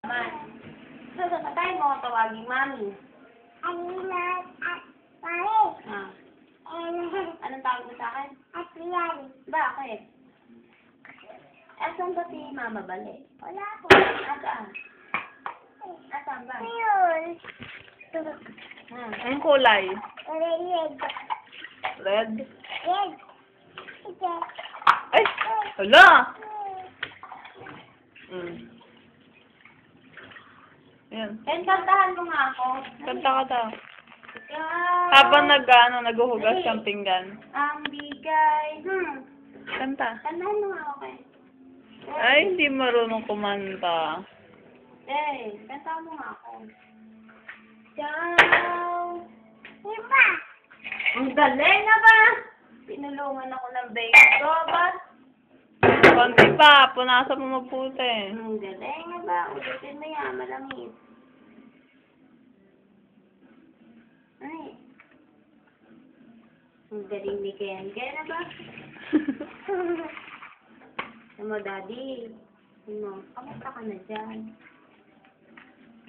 Man. So, tayo mo tawagin mami. Ah. Anong tawag mo sa akin? Bakit? Asan ba si Mama Bale? Wala ko. Asaan? Asan ba? Ayun. Anong kulay? Red. Red? Red. Ito. Ay! Hala! Yan. Ken, kantahan mo nga ako. Kanta ka daw. Ikaw. Habang naghuhugas ng pinggan. Ang bigay. Kanta. Kantahan mo nga ako, Ken. Ay, hindi marunong kumanta. Eh, kantahan mo nga ako. Ikaw. Iba. Ang galing na ba? Pinulungan ako ng baby ko ba? Konti pa, punasan mo mabuti. Ang galing na ba? Ulitin mo yan, malamit. Ay. Ang galing ni Ken. Kaya na ba? Ano, Daddy? Ano, kamusta ka na dyan?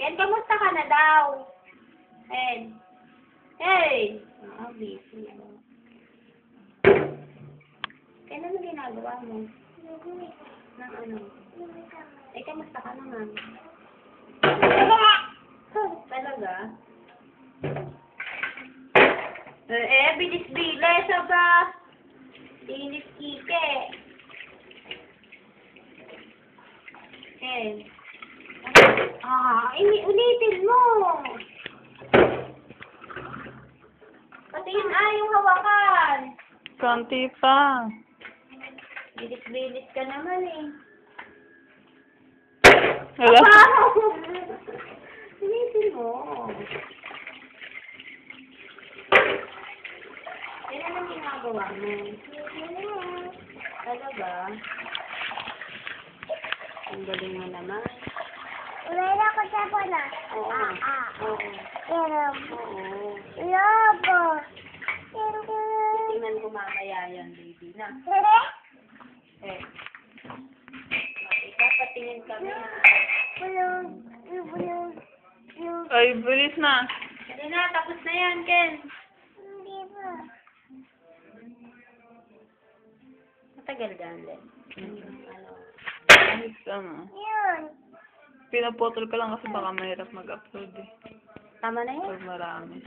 Ken, kamusta ka na daw? Ken. Hey! Busy. Ken, ano ginagawa mo? Nang ano? Eh, kamusta ka naman? Talaga? Bilis-bilis, aba! Bilis, Kike! Ken. Ulitin mo! Patiin yung hawakan! Konti pa. Bilis-bilis ka naman eh. Wala. Ulitin mo. Yan naman ginagawa mo. Talaga? Ang galing mo naman. Wala ko sa pala. Oo. Oo. Pero, Oo. lobo. Tingnan ko mamaya yan, baby, na. Eh. Ipapatingin kami ha. Ay, bilis na. Hindi na, tapos na yan, Ken. Hindi ba? Matagal dyan, Len. Ano? Yun. Pinaputol ka lang kasi baka mahirap mag-upload eh. Tama na yan. Pag marami.